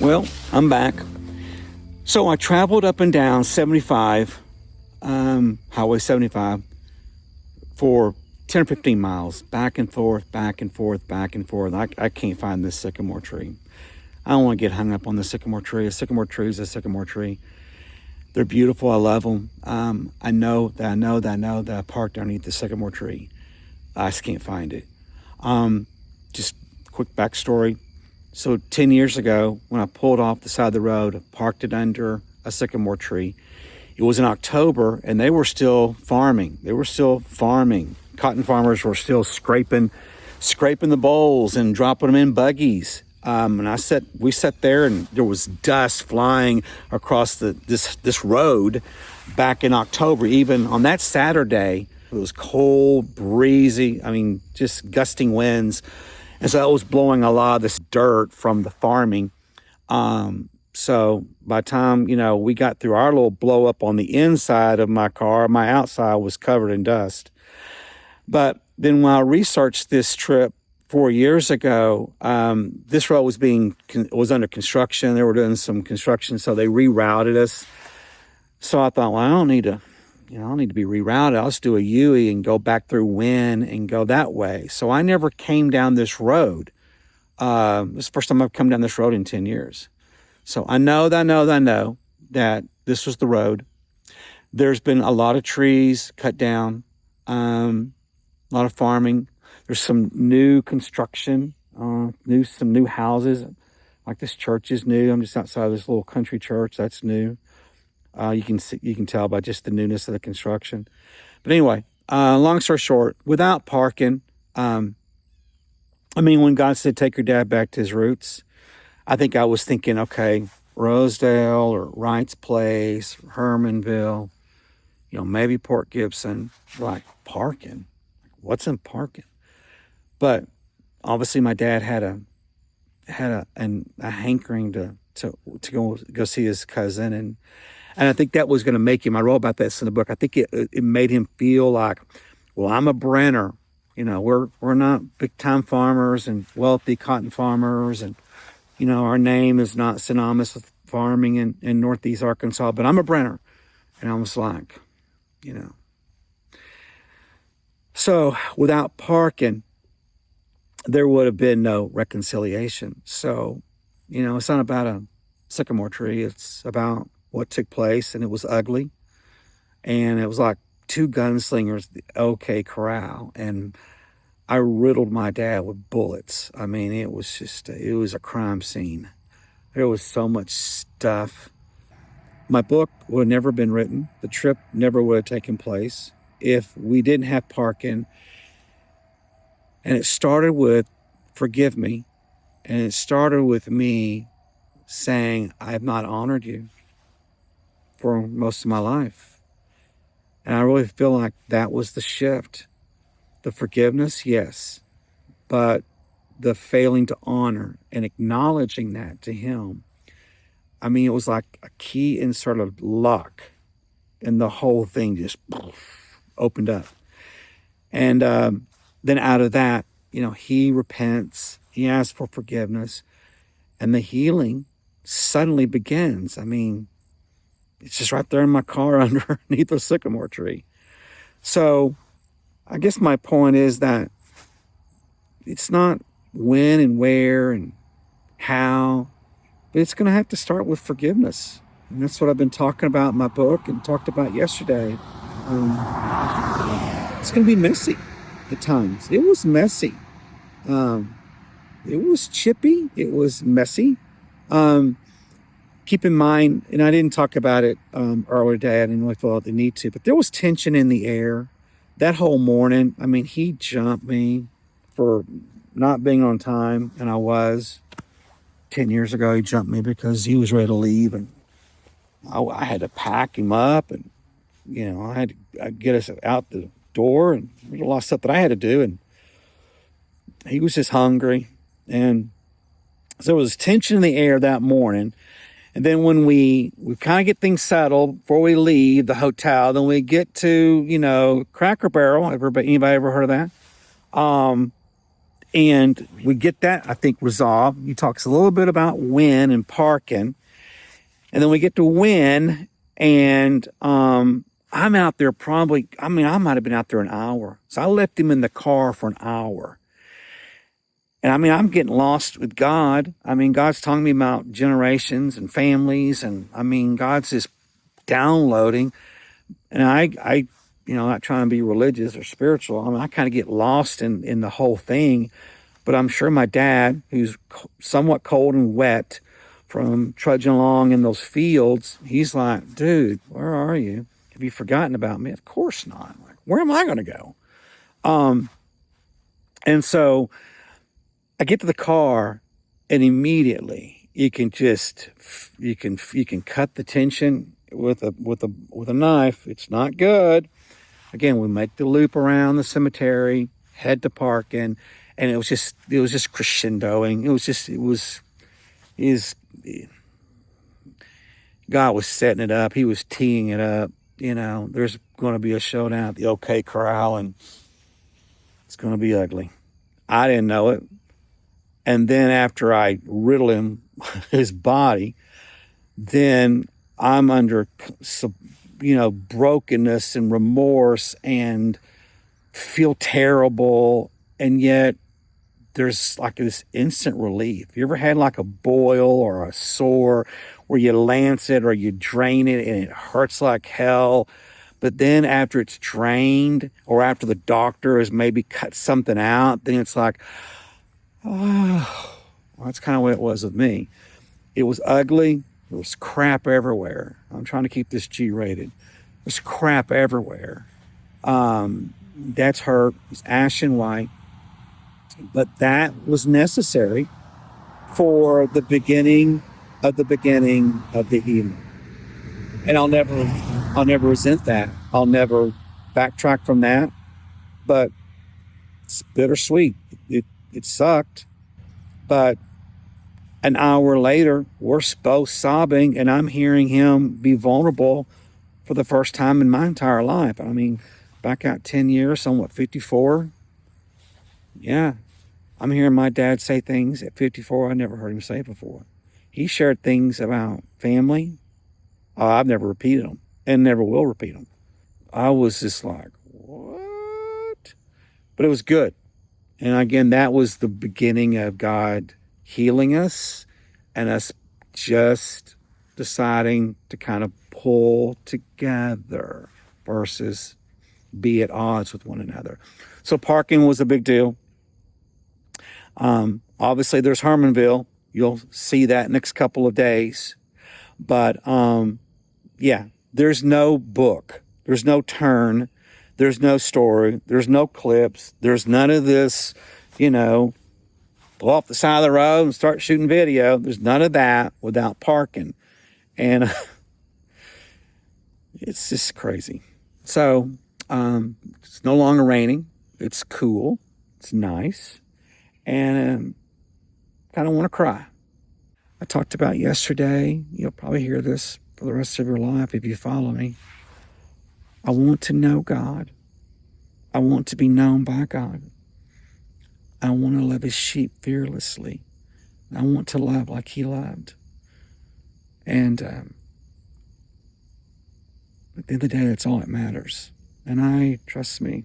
Well, I'm back. So I traveled up and down 75, Highway 75, for 10 or 15 miles, back and forth, back and forth, back and forth. I can't find this sycamore tree. I don't want to get hung up on the sycamore tree. A sycamore tree is a sycamore tree. They're beautiful. I love them. I know that I parked underneath the sycamore tree. I just can't find it. Just quick backstory. So 10 years ago, when I pulled off the side of the road, parked it under a sycamore tree. It was in October, and they were still farming. Cotton farmers were still scraping the bolls and dropping them in buggies. And we sat there, and there was dust flying across this road back in October. Even on that Saturday, it was cold, breezy. Just gusting winds. And so that was blowing a lot of this dirt from the farming. So by the time, we got through our little blow up on the inside of my car, my outside was covered in dust. But then when I researched this trip 4 years ago, this road was under construction. They were doing some construction, so they rerouted us. So I thought, well, I don't need to be rerouted. I'll just do a U-E and go back through Wynn and go that way. So I never came down this road. This is the first time I've come down this road in 10 years. So I know that this was the road. There's been a lot of trees cut down, a lot of farming. There's some new construction, some new houses. Like this church is new. I'm just outside of this little country church. That's new. You can tell by just the newness of the construction. But anyway, long story short, without Parkin, when God said, take your dad back to his roots, I think I was thinking, okay, Rosedale or Wright's Place, Hermanville, maybe Port Gibson. Like, Parkin? What's in Parkin? But obviously my dad had a hankering to go see his cousin, and I think that was going to make him. I wrote about this in the book. I think it made him feel like, well, I'm a Brenner. We're not big time farmers and wealthy cotton farmers, and our name is not synonymous with farming in Northeast Arkansas. But I'm a Brenner, and I was like, So without Parkin, there would have been no reconciliation. So, it's not about a sycamore tree. It's about what took place, and it was ugly. And it was like two gunslingers, the OK Corral, and I riddled my dad with bullets. It was a crime scene. There was so much stuff. My book would have never been written. The trip never would have taken place if we didn't have Parkin. And it started with, forgive me, and it started with me saying, I have not honored you for most of my life. And I really feel like that was the shift. The forgiveness, yes, but the failing to honor and acknowledging that to him. It was like a key insert of lock, and the whole thing just opened up. And then out of that, he repents, he asks for forgiveness, and the healing suddenly begins. It's just right there in my car underneath a sycamore tree. So I guess my point is that it's not when and where and how, but it's going to have to start with forgiveness. And that's what I've been talking about in my book and talked about yesterday. It's going to be messy at times. It was messy. It was chippy. It was messy. Keep in mind, and I didn't talk about it earlier today. I didn't really feel like the need to, but there was tension in the air that whole morning. He jumped me for not being on time, and I was. 10 years ago, he jumped me because he was ready to leave, and I had to pack him up, and I had to get us out the door, and there was a lot of stuff that I had to do, and he was just hungry, and so there was tension in the air that morning. And then when we kind of get things settled before we leave the hotel, then we get to, Cracker Barrel. Anybody ever heard of that? And we get that, I think, resolved. He talks a little bit about Win and Parkin. And then we get to Win, and I'm out there probably, I might have been out there an hour. So I left him in the car for an hour. And I'm getting lost with God. God's talking to me about generations and families. And God's just downloading. And I not trying to be religious or spiritual. I kind of get lost in the whole thing. But I'm sure my dad, who's somewhat cold and wet from trudging along in those fields, he's like, dude, where are you? Have you forgotten about me? Of course not. Like, where am I going to go? And so I get to the car, and immediately you can cut the tension with a knife. It's not good. Again, we make the loop around the cemetery, head to Parkin, and it was just crescendoing. God was setting it up. He was teeing it up. There's going to be a showdown at the OK Corral, and it's going to be ugly. I didn't know it. And then after I riddle him, his body, then I'm under, brokenness and remorse and feel terrible. And yet there's like this instant relief. You ever had like a boil or a sore where you lance it or you drain it and it hurts like hell? But then after it's drained, or after the doctor has maybe cut something out, then it's like, oh, well, that's kind of what it was with me. It was ugly. There was crap everywhere. I'm trying to keep this G-rated. There's crap everywhere. That's hurt. It's ashen white. But that was necessary for the beginning of the healing. And I'll never resent that. I'll never backtrack from that. But it's bittersweet. It sucked. But an hour later, we're both sobbing, and I'm hearing him be vulnerable for the first time in my entire life. Back out 10 years, so I'm 54? Yeah. I'm hearing my dad say things at 54 I never heard him say before. He shared things about family. I've never repeated them and never will repeat them. I was just like, what? But it was good. And again, that was the beginning of God healing us and us just deciding to kind of pull together versus be at odds with one another. So Parkin was a big deal. Obviously there's Hermanville. You'll see that next couple of days. But there's no book. There's no turn. There's no story. There's no clips. There's none of this, pull off the side of the road and start shooting video. There's none of that without Parkin. And it's just crazy. So it's no longer raining. It's cool. It's nice. And kind of want to cry. I talked about yesterday, you'll probably hear this for the rest of your life if you follow me. I want to know God. I want to be known by God. I want to love his sheep fearlessly. I want to love like he loved. And at the end of the day, that's all that matters. And trust me,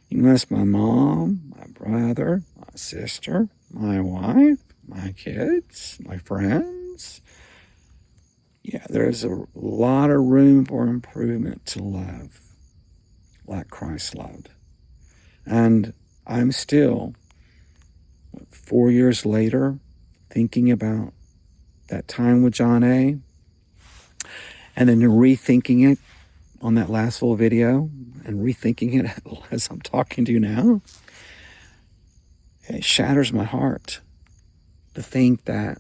you can ask my mom, my brother, my sister, my wife, my kids, my friends. Yeah, there's a lot of room for improvement to love like Christ loved. And I'm still, 4 years later, thinking about that time with John A. And then rethinking it on that last little video and rethinking it as I'm talking to you now. It shatters my heart to think that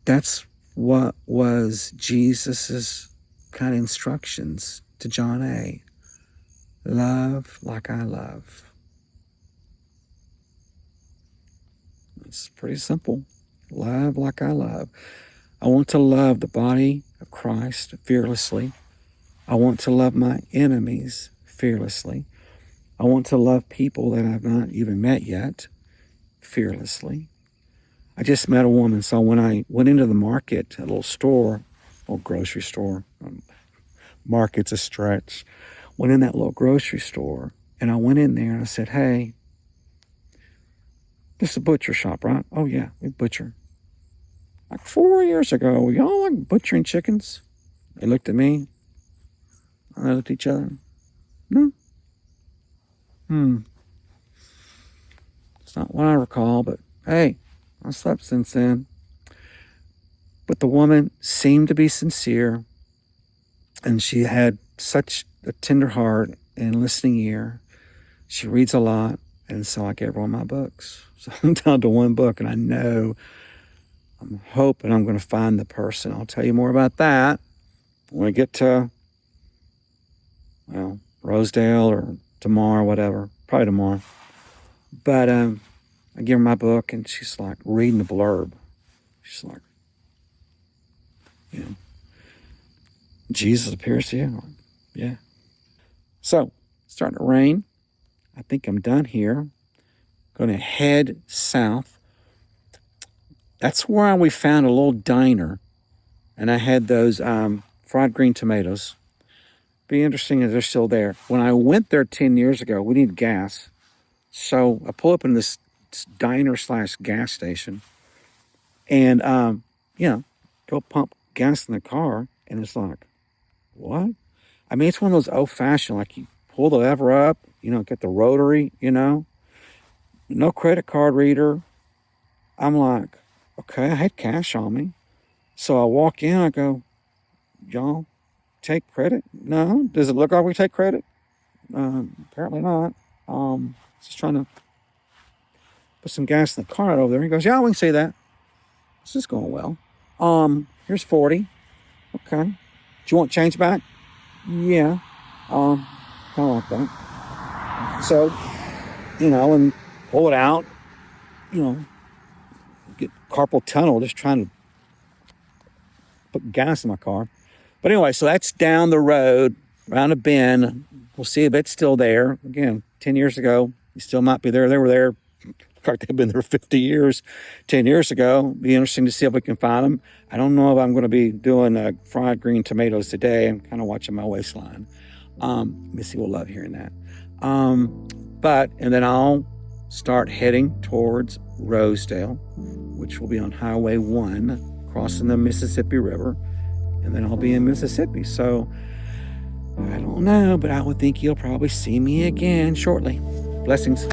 that's what was Jesus's kind of instructions to John A. Love like I love. It's pretty simple. Love like I love. I want to love the body of Christ fearlessly. I want to love my enemies fearlessly. I want to love people that I've not even met yet, fearlessly. I just met a woman, so when I went into the market, a little store, or grocery store, market's a stretch, went in that little grocery store, and I went in there and I said, hey, this is a butcher shop, right? Oh yeah, we butcher. Like 4 years ago, y'all like butchering chickens? They looked at me, and they looked at each other. No. It's not what I recall, but hey, I slept since then. But the woman seemed to be sincere, and she had such a tender heart and listening ear. She reads a lot, and so I gave her one of my books. So I'm down to one book, and I'm hoping I'm going to find the person. I'll tell you more about that when we get to, well, Rosedale or tomorrow, whatever. Probably tomorrow. But I give her my book, and she's like reading the blurb. She's like, Jesus appears to you? Like, yeah. So, it's starting to rain. I think I'm done here. Going to head south. That's where we found a little diner, and I had those fried green tomatoes. Be interesting if they're still there. When I went there 10 years ago, we needed gas. So I pull up in this diner / gas station, and, go pump gas in the car, and it's like, what? I mean, it's one of those old-fashioned, like you pull the lever up, get the rotary, no credit card reader. I'm like, okay, I had cash on me. So I walk in, I go, y'all take credit? No. Does it look like we take credit? Apparently not. Just trying to put some gas in the car right over there. He goes, yeah, we can see that. This is going well. Here's 40. Okay. Do you want change back? Yeah. Kind of like that. So, and pull it out, get carpal tunnel just trying to put gas in my car. But anyway, so that's down the road, around a bend. We'll see if it's still there. Again, 10 years ago, you still might be there. They were there. In fact, they've been there 50 years. 10 years ago, be interesting to see if we can find them. I don't know if I'm going to be doing fried green tomatoes today. I'm kind of watching my waistline. Missy will love hearing that. And then I'll start heading towards Rosedale, which will be on Highway 1, crossing the Mississippi River. And then I'll be in Mississippi. So I don't know, but I would think you'll probably see me again shortly. Blessings.